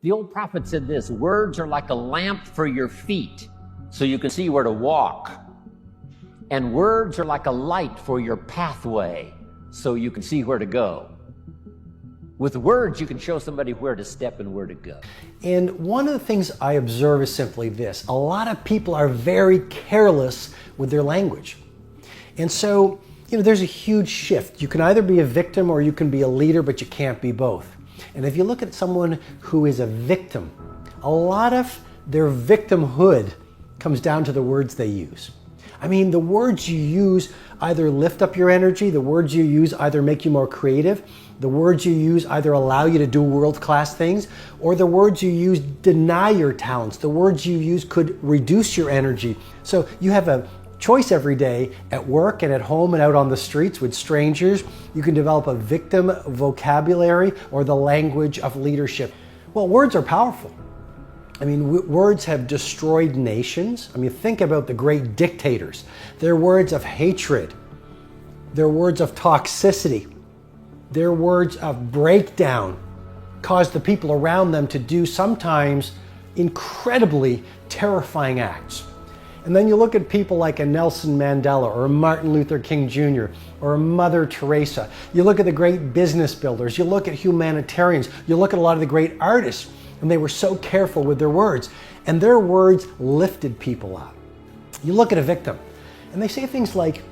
The old prophet said this: words are like a lamp for your feet, so you can see where to walk. And words are like a light for your pathway, so you can see where to go. With words, you can show somebody where to step and where to go. And one of the things I observe is simply this: a lot of people are very careless with their language. And so, there's a huge shift. You can either be a victim or you can be a leader, but you can't be both. And if you look at someone who is a victim, a lot of their victimhood comes down to the words they use. I mean, the words you use either lift up your energy, the words you use either make you more creative, the words you use either allow you to do world-class things, or the words you use deny your talents. The words you use could reduce your energy. So you have a choice every day at work and at home and out on the streets with strangers. You can develop a victim vocabulary or the language of leadership. Well, words are powerful. I mean, words have destroyed nations. I mean, think about the great dictators. Their words of hatred, their words of toxicity, their words of breakdown caused the people around them to do sometimes incredibly terrifying acts. And then you look at people like a Nelson Mandela or a Martin Luther King Jr. or a Mother Teresa. You look at the great business builders. You look at humanitarians. You look at a lot of the great artists, and they were so careful with their words. And their words lifted people up. You look at a victim, and they say things like,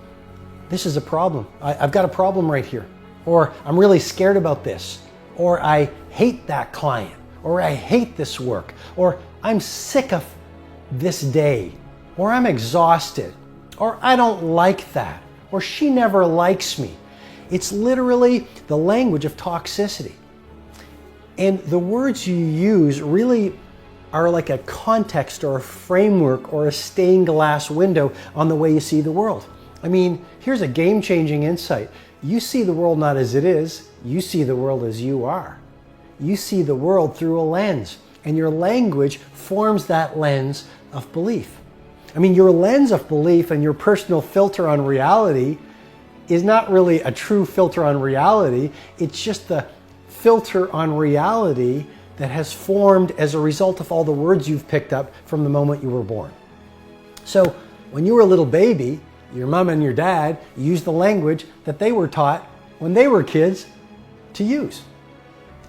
"This is a problem. I've got a problem right here." Or, "I'm really scared about this." Or, "I hate that client." Or, "I hate this work." Or, "I'm sick of this day." Or, "I'm exhausted." Or, "I don't like that." Or, "She never likes me." It's literally the language of toxicity. And the words you use really are like a context or a framework or a stained glass window on the way you see the world. I mean, here's a game-changing insight. You see the world not as it is, you see the world as you are. You see the world through a lens, and your language forms that lens of belief. I mean, your lens of belief and your personal filter on reality is not really a true filter on reality. It's just the filter on reality that has formed as a result of all the words you've picked up from the moment you were born. So when you were a little baby, your mom and your dad used the language that they were taught when they were kids to use.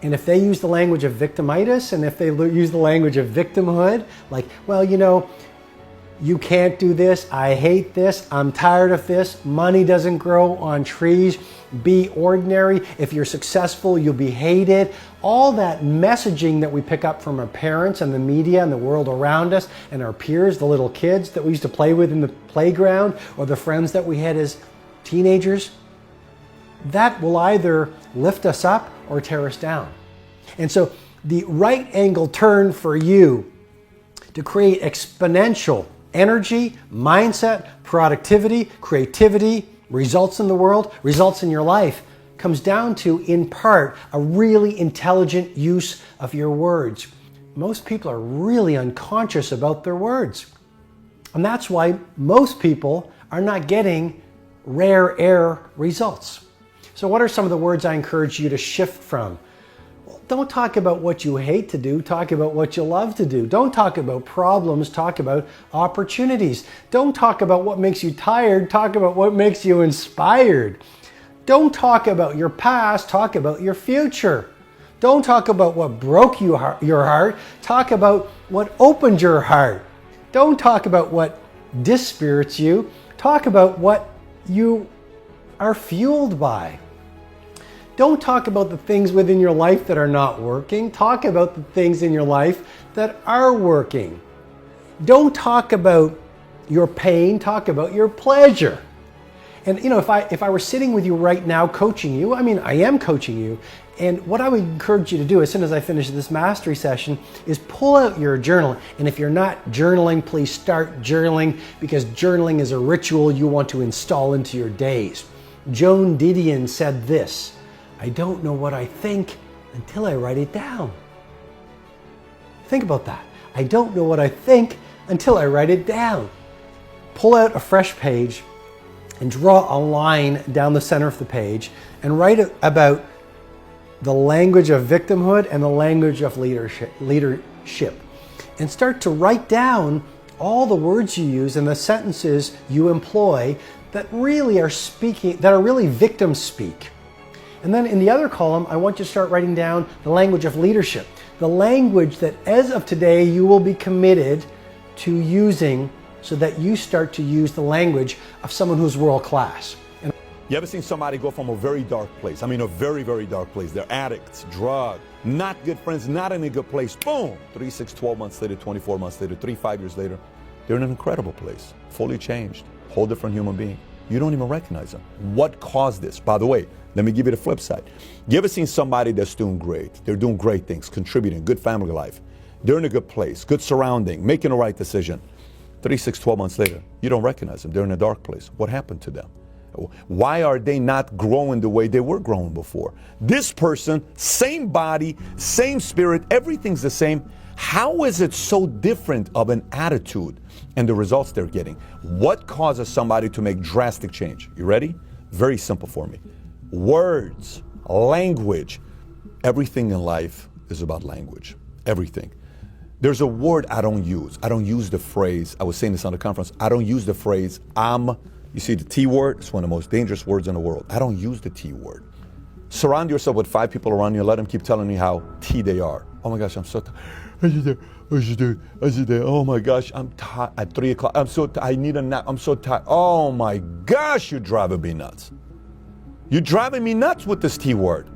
And if they use the language of victimitis, and if they use the language of victimhood, like, "Well, you can't do this, I hate this, I'm tired of this, money doesn't grow on trees, be ordinary, if you're successful, you'll be hated." All that messaging that we pick up from our parents and the media and the world around us and our peers, the little kids that we used to play with in the playground, or the friends that we had as teenagers, that will either lift us up or tear us down. And so the right angle turn for you to create exponential energy, mindset, productivity, creativity, results in the world, results in your life, comes down to, in part, a really intelligent use of your words. Most people are really unconscious about their words. And that's why most people are not getting rare air results. So what are some of the words I encourage you to shift from? Don't talk about what you hate to do, talk about what you love to do. Don't talk about problems, talk about opportunities. Don't talk about what makes you tired, talk about what makes you inspired. Don't talk about your past, talk about your future. Don't talk about what broke your heart, talk about what opened your heart. Don't talk about what dispirits you, talk about what you are fueled by. Don't talk about the things within your life that are not working. Talk about the things in your life that are working. Don't talk about your pain, talk about your pleasure. And if I were sitting with you right now coaching you, I am coaching you, and what I would encourage you to do as soon as I finish this mastery session is pull out your journal. And if you're not journaling, please start journaling, because journaling is a ritual you want to install into your days. Joan Didion said this: "I don't know what I think until I write it down." Think about that. I don't know what I think until I write it down. Pull out a fresh page and draw a line down the center of the page and write about the language of victimhood and the language of leadership, and start to write down all the words you use and the sentences you employ that really are speaking, that are really victim speak. And then in the other column, I want you to start writing down the language of leadership, the language that as of today you will be committed to using, so that you start to use the language of someone who's world class. You ever seen somebody go from a very dark place? I mean, a very, very dark place. They're addicts, drug, not good friends, not in a good place. Boom! 3, 6, 12 months later, 24 months later, 3, 5 years later, they're in an incredible place, fully changed, whole different human being. You don't even recognize them. What caused this? By the way, let me give you the flip side. You ever seen somebody that's doing great? They're doing great things, contributing, good family life. They're in a good place, good surrounding, making the right decision. 3, 6, 12 months later, you don't recognize them. They're in a dark place. What happened to them? Why are they not growing the way they were growing before? This person, same body, same spirit, everything's the same. How is it so different of an attitude and the results they're getting? What causes somebody to make drastic change? You ready? Very simple for me. Words, language. Everything in life is about language. Everything. There's a word I don't use. I don't use the phrase, I was saying this on the conference, I don't use the phrase, you see the T word? It's one of the most dangerous words in the world. I don't use the T word. Surround yourself with 5 people around you and let them keep telling you how T they are. Oh my gosh, I'm so tired. Oh my gosh, I'm tired at 3 o'clock. I need a nap. I'm so tired. Oh my gosh, you're driving me nuts. You're driving me nuts with this T word.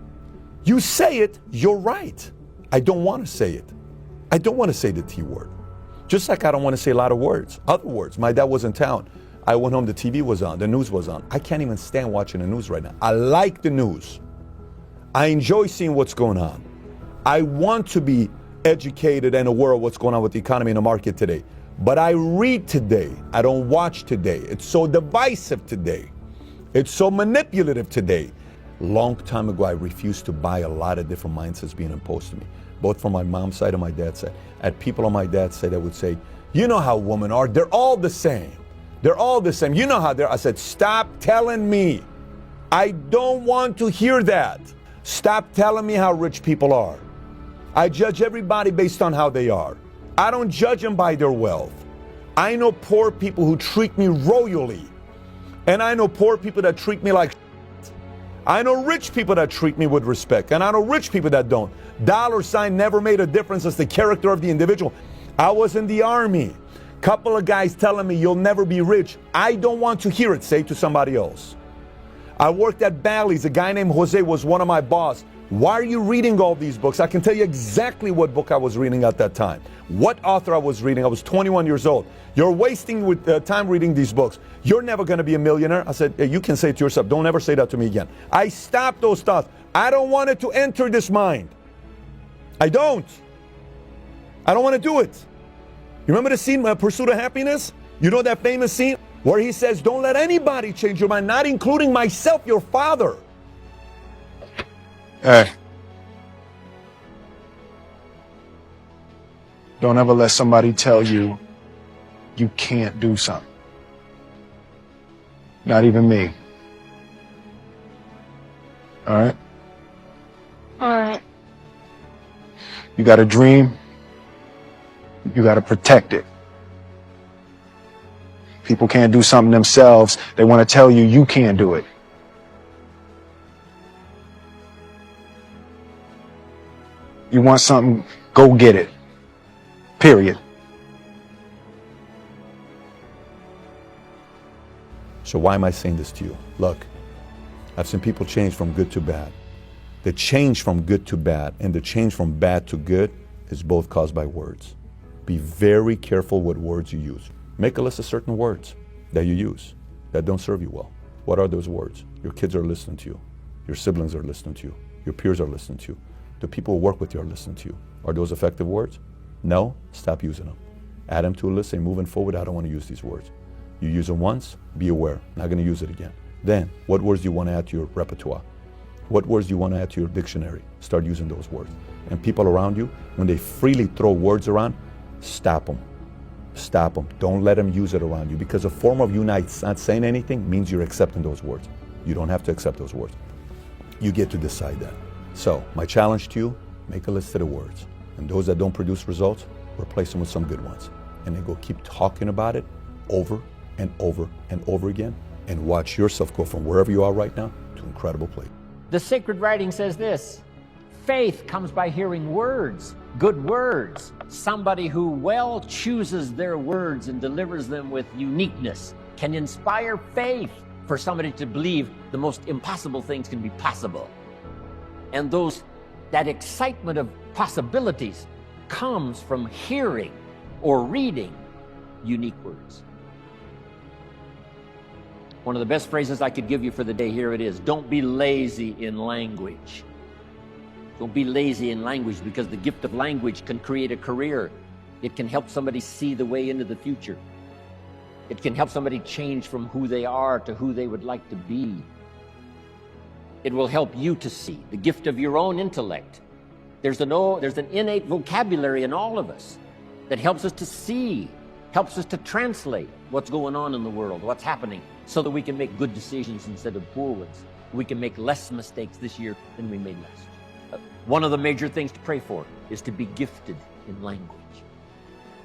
You say it, you're right. I don't want to say it. I don't want to say the T word. Just like I don't want to say a lot of words, other words. My dad was in town. I went home, the TV was on, the news was on. I can't even stand watching the news right now. I like the news. I enjoy seeing what's going on. I want to be educated and aware of what's going on with the economy and the market today. But I read today. I don't watch today. It's so divisive today. It's so manipulative today. Long time ago, I refused to buy a lot of different mindsets being imposed to me, both from my mom's side and my dad's side. I had people on my dad's side that would say, you know how women are, they're all the same. They're all the same. You know how they're. I said, stop telling me. I don't want to hear that. Stop telling me how rich people are. I judge everybody based on how they are. I don't judge them by their wealth. I know poor people who treat me royally. And I know poor people that treat me like shit. I know rich people that treat me with respect. And I know rich people that don't. Dollar sign never made a difference as the character of the individual. I was in the army. Couple of guys telling me you'll never be rich. I don't want to hear it. Say it to somebody else. I worked at Bally's. A guy named Jose was one of my boss. Why are you reading all these books? I can tell you exactly what book I was reading at that time. What author I was reading. I was 21 years old. You're wasting time reading these books. You're never going to be a millionaire. I said, you can say it to yourself. Don't ever say that to me again. I stopped those thoughts. I don't want it to enter this mind. I don't want to do it. You remember the scene, Pursuit of Happiness? You know that famous scene where he says, don't let anybody change your mind, not including myself, your father. Hey. Don't ever let somebody tell you you can't do something. Not even me. All right? All right. You got a dream. You got to protect it. People can't do something themselves. They want to tell you you can't do it. You want something, go get it. Period. So why am I saying this to you? Look, I've seen people change from good to bad. The change from good to bad and the change from bad to good is both caused by words. Be very careful what words you use. Make a list of certain words that you use that don't serve you well. What are those words? Your kids are listening to you. Your siblings are listening to you. Your peers are listening to you. The people who work with you are listening to you. Are those effective words? No? Stop using them. Add them to a list, say moving forward, I don't want to use these words. You use them once, be aware, not going to use it again. Then, what words do you want to add to your repertoire? What words do you want to add to your dictionary? Start using those words. And people around you, when they freely throw words around, stop them. Stop them. Don't let them use it around you, because a form of you not saying anything means you're accepting those words. You don't have to accept those words. You get to decide that. So my challenge to you, make a list of the words. And those that don't produce results, replace them with some good ones. And then go keep talking about it over and over and over again, and watch yourself go from wherever you are right now to incredible place. The sacred writing says this: faith comes by hearing words, good words. Somebody who well chooses their words and delivers them with uniqueness can inspire faith for somebody to believe the most impossible things can be possible. And that excitement of possibilities comes from hearing or reading unique words. One of the best phrases I could give you for the day, here it is: don't be lazy in language. Don't be lazy in language, because the gift of language can create a career. It can help somebody see the way into the future. It can help somebody change from who they are to who they would like to be. It will help you to see the gift of your own intellect. There's an innate vocabulary in all of us that helps us to see, helps us to translate what's going on in the world, what's happening, so that we can make good decisions instead of poor ones. We can make less mistakes this year than we made last. One of the major things to pray for is to be gifted in language,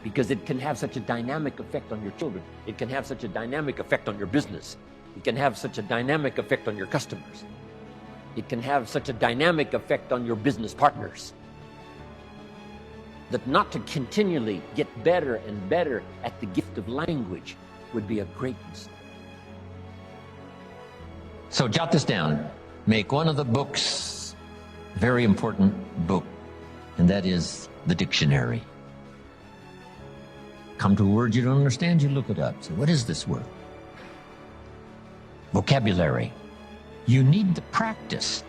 because it can have such a dynamic effect on your children. It can have such a dynamic effect on your business. It can have such a dynamic effect on your customers. It can have such a dynamic effect on your business partners, that not to continually get better and better at the gift of language would be a great mistake. So jot this down. Make one of the books a very important book, and that is the dictionary. Come to a word you don't understand, you look it up. So what is this word? Vocabulary. You need to practice.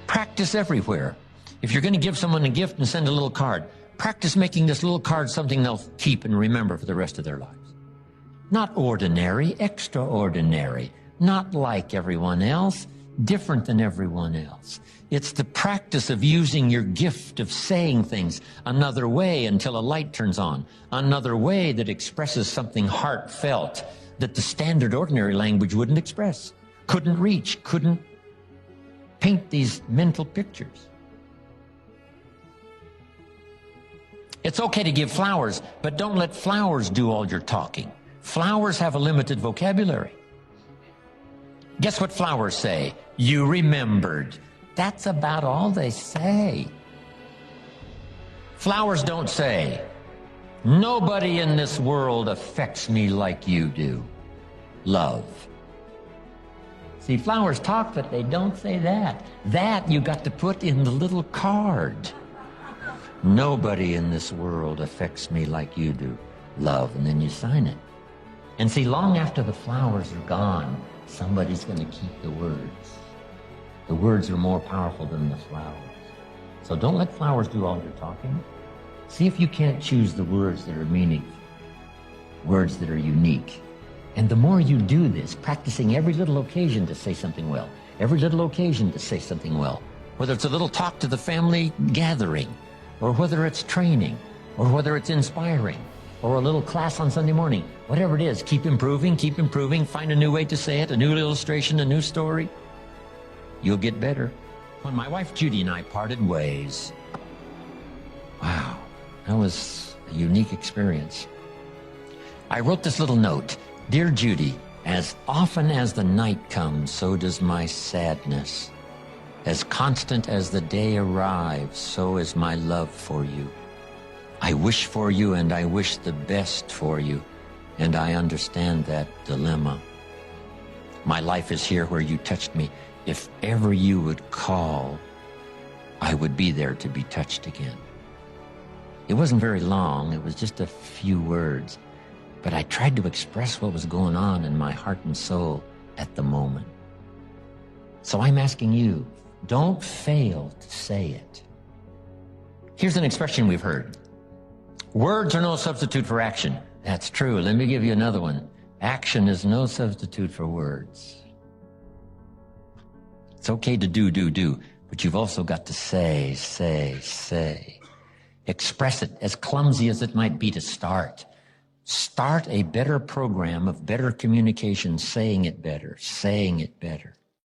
Practice everywhere. If you're going to give someone a gift and send a little card, practice making this little card something they'll keep and remember for the rest of their lives. Not ordinary, extraordinary. Not like everyone else, different than everyone else. It's the practice of using your gift of saying things another way until a light turns on, another way that expresses something heartfelt that the standard ordinary language wouldn't express, couldn't reach, couldn't paint these mental pictures. It's okay to give flowers, but don't let flowers do all your talking. Flowers have a limited vocabulary. Guess what flowers say? You remembered. That's about all they say. Flowers don't say, nobody in this world affects me like you do. Love. See, flowers talk, but they don't say that. That you got to put in the little card. Nobody in this world affects me like you do. Love, and then you sign it. And see, long after the flowers are gone, somebody's going to keep the words. The words are more powerful than the flowers. So don't let flowers do all your talking. See if you can't choose the words that are meaningful, words that are unique. And the more you do this, practicing every little occasion to say something well, every little occasion to say something well, whether it's a little talk to the family gathering, or whether it's training, or whether it's inspiring, or a little class on Sunday morning, whatever it is, keep improving, find a new way to say it, a new illustration, a new story. You'll get better. When my wife Judy and I parted ways, wow, that was a unique experience. I wrote this little note: Dear Judy, as often as the night comes, so does my sadness. As constant as the day arrives, so is my love for you. I wish for you and I wish the best for you, and I understand that dilemma. My life is here where you touched me. If ever you would call, I would be there to be touched again. It wasn't very long, it was just a few words, but I tried to express what was going on in my heart and soul at the moment. So I'm asking you, don't fail to say it. Here's an expression we've heard. Words are no substitute for action. That's true. Let me give you another one. Action is no substitute for words. It's okay to do, but you've also got to say. Express it, as clumsy as it might be to start. Start a better program of better communication, saying it better.